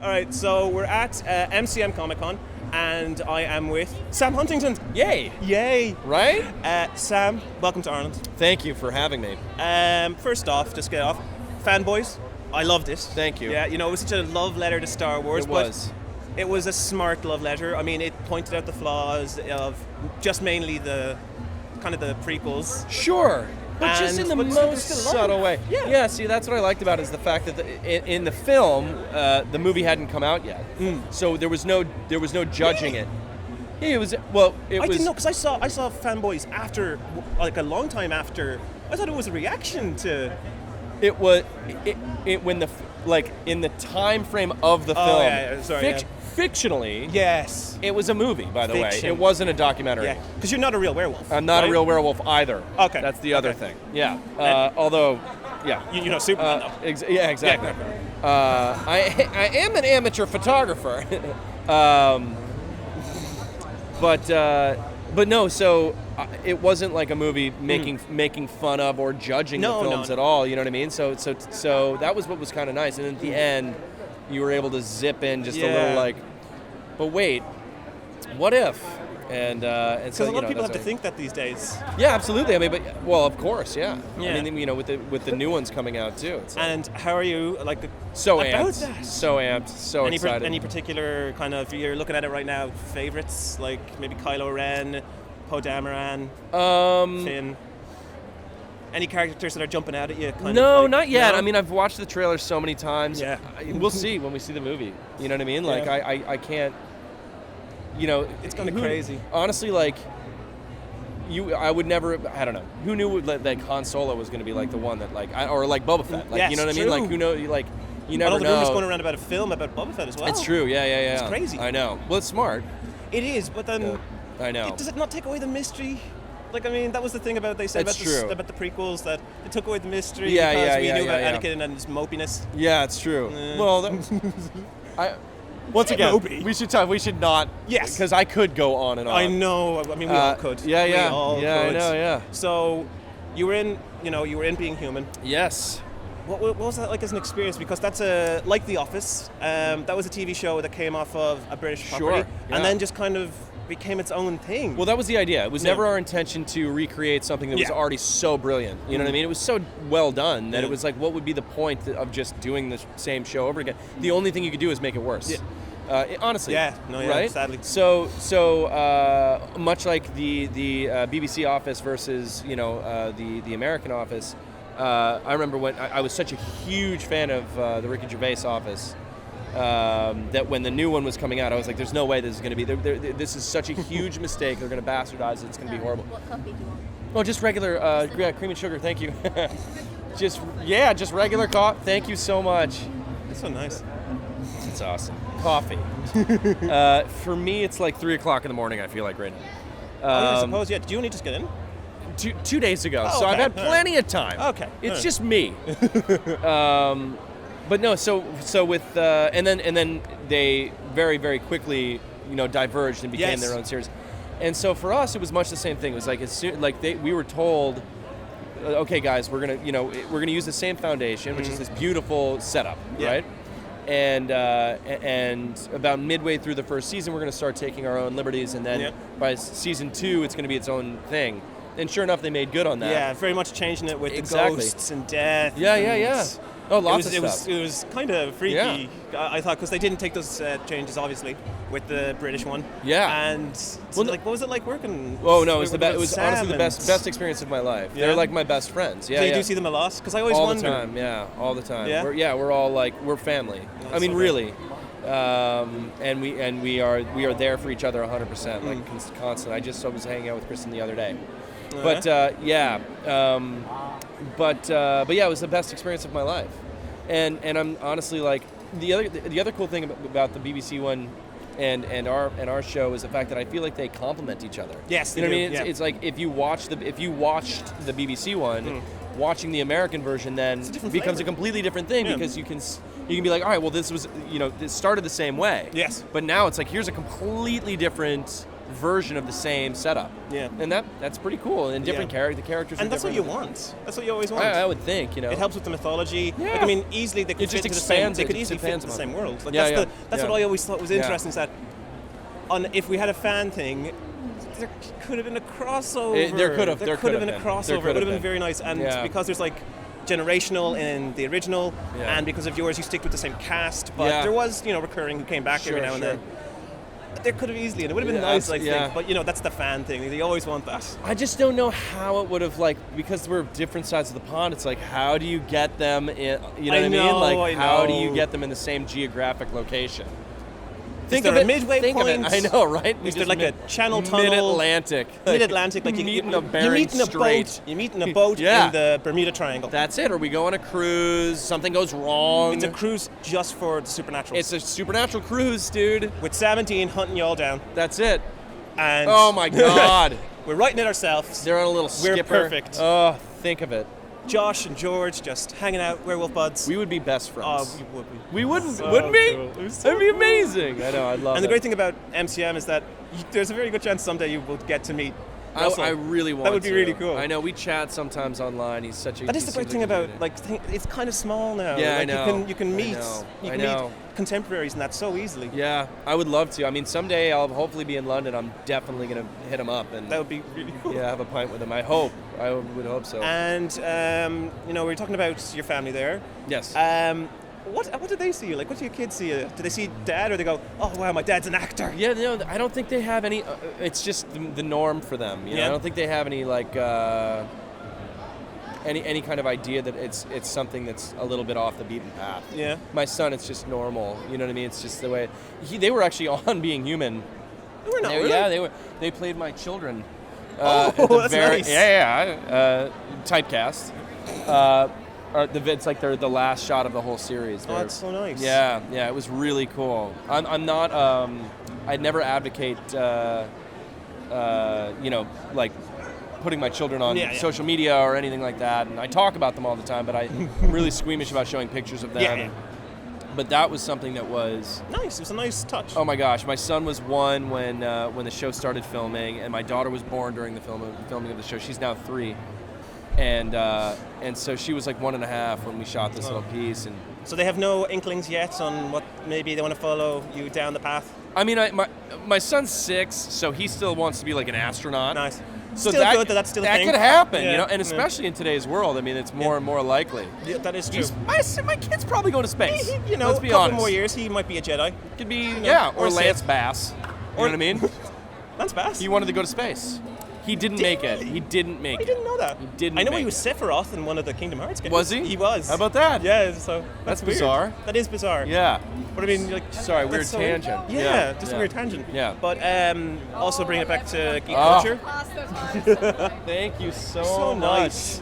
All right, so we're at MCM Comic-Con, and I am with Sam Huntington. Yay! Yay! Right? Sam, welcome to Ireland. Thank you for having me. First off, just get off, fanboys, I loved it. Thank you. Yeah, you know, it was such a love letter to Star Wars. It was. But it was a smart love letter. I mean, it pointed out the flaws of just mainly the kind of the prequels. Sure. But just in the most subtle way. Yeah. See, that's what I liked about it, is the fact that in the film, the movie hadn't come out yet, so there was no judging it. Yeah, it was. Well, it was. I didn't know, because I saw fanboys after, like a long time after. I thought it was a reaction to. It was when the in the time frame of the film. Oh, yeah. Sorry. Fictionally, yes, it was a movie. By the Fiction. way, it wasn't a documentary. Yeah, because you're not a real werewolf. I'm not right? a real werewolf either. Okay, that's the other thing. Yeah. Although, yeah, you know Superman though. Yeah, exactly. Yeah. I am an amateur photographer, but no. So it wasn't like a movie making fun of or judging the films at all. You know what I mean? So that was what was kind of nice. And at the end, you were able to zip in just a little like, but wait, what if? And so because a lot of people have to think that these days. Yeah, absolutely. I mean, well, of course, yeah. I mean, you know, with the new ones coming out too. It's and how are you? Like so about amped, that? so amped, so excited. Any particular kind of, you're looking at it right now, favorites like maybe Kylo Ren, Poe Dameron, Finn? Any characters that are jumping out at you? No, not yet. No? I mean, I've watched the trailer so many times. Yeah. We'll see when we see the movie. You know what I mean? Like, I can't, you know. It's kind of crazy. Honestly, like, I would never, I don't know. Who knew that Han Solo was going to be, like, the one that, like, or, like, Boba Fett. Like, yes, you know what I mean? Like, who knows, like, you never know. All the rumors going around about a film about Boba Fett as well. It's true, yeah. It's crazy. I know. Well, it's smart. It is, but then. I know. Does it not take away the mystery? Like, I mean, that was the thing about they said about the prequels, that it took away the mystery because we knew about Anakin and his mopiness. Yeah, it's true. Well, once again, we should not. Yes, because I could go on and on. I know. I mean, we all could. Yeah. We all could. I know. Yeah. So, you were in Being Human. Yes. What was that like as an experience? Because that's like The Office. That was a TV show that came off of a British property, and then just kind of became its own thing. Well, that was the idea. It was never our intention to recreate something that was already so brilliant. You know what I mean? It was so well done that it was like, what would be the point of just doing the same show over again? The only thing you could do is make it worse. Yeah. Honestly. Right? Sadly. So much like the BBC office versus the American office. I remember when I was such a huge fan of the Ricky Gervais office. That when the new one was coming out, I was like, "There's no way this is going to be. This is such a huge mistake. They're going to bastardize it. It's going to be horrible." What coffee do you want? Oh, just regular, cream and sugar. Thank you. just regular coffee. Thank you so much. That's so nice. It's awesome. Coffee. For me, it's like 3:00 in the morning. I feel like right now. I suppose. Yeah. Do you need to get in? 2 days ago, so I've had plenty of time. Okay. It's just me. But no, so with and then they very, very quickly diverged and became their own series, and so for us it was much the same thing. It was like we were told, okay guys, we're gonna use the same foundation, which is this beautiful setup, right? And about midway through the first season, we're gonna start taking our own liberties, and then by season 2, it's gonna be its own thing. And sure enough, they made good on that. Yeah, very much changing it with the ghosts and death. Yeah. Oh, lots of stuff. It was kind of freaky, I thought, because they didn't take those changes, obviously, with the British one. Yeah. And what was it like working? Oh no, it was honestly the best experience of my life. Yeah? They're like my best friends. Yeah. So you do see them a lot? Because I always wonder. All the time. Yeah. We're all like, we're family. I mean, really. And we are there for each other 100%, like constant. I just was hanging out with Kristen the other day. But it was the best experience of my life, and I'm honestly like the other cool thing about the BBC one and our show is the fact that I feel like they complement each other. Yes, you know what I mean. It's like if you watched the BBC one, watching the American version then becomes a completely different thing because you can be like, all right, well this was this started the same way. Yes, but now it's like here's a completely different version of the same setup. Yeah. And that's pretty cool. And different the characters and are that's what different. you want. That's what you always want. I would think, It helps with the mythology. Yeah. Like, I mean, easily they could It just fit into the same. expands They it, could it easily fit expands into the them. same world. Like, that's what I always thought was interesting. Is that if we had a fan thing, there could have been a crossover. There could have been a crossover. It would have been very nice. And because there's like generational in the original, and because of yours, you stick with the same cast. But there was, recurring who came back every now and then. There could have easily, and it would have been nice, I think. But that's the fan thing. They always want that. I just don't know how it would have because we're different sides of the pond. It's like, how do you get them in? You know what I mean? Like, how do you get them in the same geographic location? Think of it. Midway point. I know, right? Is there like a channel tunnel? Mid-Atlantic. Mid-Atlantic. Like you meet in a Bering Strait. You meet in a boat in the Bermuda Triangle. That's it. Or we go on a cruise. Something goes wrong. It's a cruise just for the supernatural. It's a supernatural cruise, dude. With Sam and Dean hunting you all down. That's it. And oh my God. We're writing it ourselves. They're on a little skipper. We're perfect. Oh, think of it. Josh and George just hanging out, werewolf buds. We would be best friends. Oh, we would be. We wouldn't, so wouldn't we? Cool. That'd be amazing. I know, I'd love it. And the great thing about MCM is that there's a very good chance someday you will get to meet Russell. I really want to. That would be really cool. I know, we chat sometimes online. He's such a... That is the great thing about, it's kind of small now. Yeah, I know. You can meet. You can meet contemporaries and that so easily. Yeah, I would love to. I mean, someday I'll hopefully be in London. I'm definitely going to hit him up. And that would be really cool. Yeah, have a pint with him. I hope. I would hope so. And, we were talking about your family there. Yes. What do they see you? Like, what do your kids see you? Do they see Dad, or they go, oh, wow, my dad's an actor? Yeah, no, I don't think they have any... it's just the norm for them. You know? I don't think they have any, any kind of idea that it's something that's a little bit off the beaten path. Yeah. My son, it's just normal. You know what I mean? It's just the way... They were actually on Being Human. They were not, really? Yeah, they played my children. That's nice. Yeah. Typecast. It's like they're the last shot of the whole series. Oh, that's so nice. Yeah, it was really cool. I'm not. I'd never advocate. Like putting my children on social media or anything like that. And I talk about them all the time, but I'm really squeamish about showing pictures of them. Yeah. But that was something that was nice. It was a nice touch. Oh my gosh, my son was 1 when the show started filming, and my daughter was born during the filming of the show. She's now 3. And so she was like 1.5 when we shot this little piece. And so they have no inklings yet on what maybe they want to follow you down the path? I mean, my son's 6, so he still wants to be like an astronaut. Nice. So still good that's still a thing. That could happen, and especially in today's world. I mean, it's more and more likely. Yeah, that is true. My kid's probably going to space. Let's be honest. A couple more years, he might be a Jedi. Could be, or Lance Bass. You know what I mean? Lance Bass? He wanted to go to space. He didn't make it. He didn't make it. I didn't know that. He didn't. I know he was Sephiroth in one of the Kingdom Hearts games. Was he? He was. How about that? Yeah, so that's weird. Bizarre. That is bizarre. Yeah. But I mean, sorry, weird tangent. Yeah, just a weird tangent. Yeah. But also bring it back to geek culture. Thank you so much. Nice.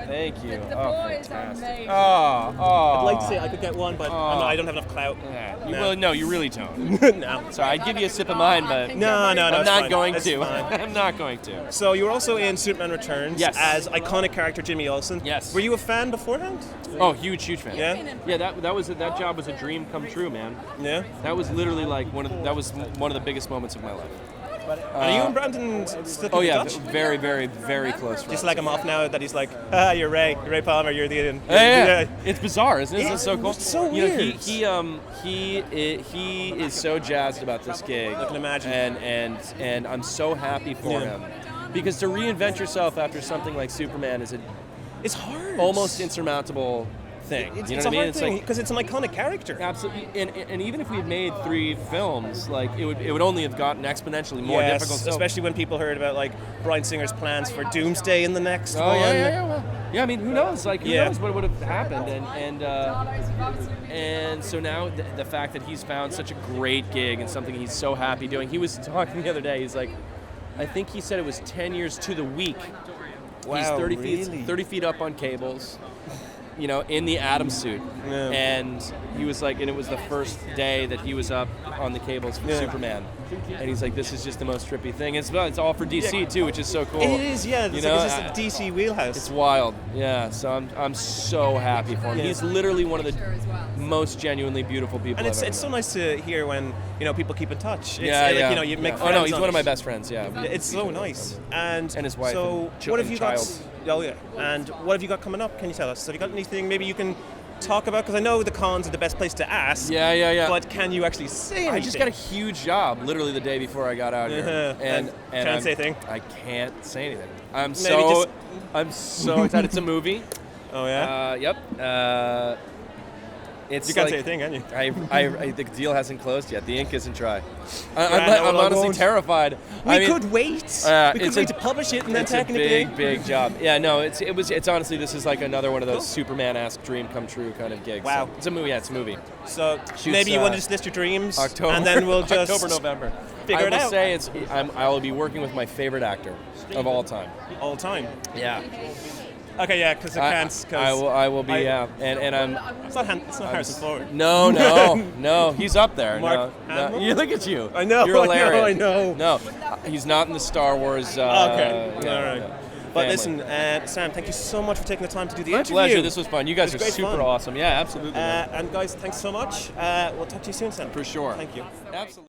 Thank you. The boys are amazing. I'd like to say I could get one, but I don't have enough clout. Yeah. No, you really don't. No. Sorry, I'd give you a sip of mine, but no. I'm not going That's to. Fine. I'm not going to. So you were also in Superman Returns as iconic character Jimmy Olsen. Yes. Were you a fan beforehand? Oh, huge fan. Yeah. Yeah, that job was a dream come true, man. Yeah. That was literally like one of the biggest moments of my life. Are you and Brandon still Oh yeah, touch? very, very, very close friends. Just like him off now that he's like, you're Ray Palmer, you're the Ian. Yeah. It's bizarre, isn't it? It's so cool. It's so weird. He is so jazzed about this gig. I can imagine. And I'm so happy for him. Because to reinvent yourself after something like Superman it's hard. Almost insurmountable thing. It's you know a what I mean? hard thing because it's an iconic character. Absolutely, and even if we had made 3 films, like it would only have gotten exponentially more difficult. So. Especially when people heard about like Bryan Singer's plans for Doomsday in the next one. Yeah, I mean, who knows? Like, who knows what would have happened? And so now the fact that he's found such a great gig and something he's so happy doing. He was talking the other day. He's like, I think he said it was 10 years to the week. Wow, he's 30 really? 30 feet up on cables. in the Atom suit, and he was like, and it was the first day that he was up on the cables for Superman, and he's like, this is just the most trippy thing. It's all for DC too, which is so cool. It is, yeah. It's like a DC wheelhouse. It's wild, yeah. So I'm so happy for him. He's literally one of the most genuinely beautiful people. And it's so nice to hear when people keep in touch. You make friends. Oh no, he's one of my best friends. Yeah, it's so nice. And his wife. So what have you got? Oh yeah. And what have you got coming up? Can you tell us? Have you got anything maybe you can talk about? Because I know the cons are the best place to ask. Yeah. But can you actually say anything? I just got a huge job literally the day before I got out here, and can't say a thing. I can't say anything. I'm so excited. It's a movie. Oh yeah. Yep. You can't say a thing, can you? The deal hasn't closed yet. The ink isn't dry. I'm honestly terrified. We could wait. We could wait to publish it, and then technically. It's a big job. Yeah, no, it's honestly, this is like another one of those Superman-esque dream come true kind of gigs. Wow. So it's a movie. Yeah, it's a movie. So maybe you want to just list your dreams, October, and then we'll just October, November. Figure it out. I will say I will be working with my favorite actor of all time. All time. Yeah. Okay, yeah, because I can't. I will be, and I'm. It's not Harrison Ford. No, he's up there. Mark no. You look at you. I know. You're hilarious. I know. No, he's not in the Star Wars. Okay, all right. Yeah. But listen, Sam, thank you so much for taking the time to do the interview. My pleasure. This was fun. You guys are super awesome. Yeah, absolutely. And guys, thanks so much. We'll talk to you soon, Sam. For sure. Thank you. Absolutely.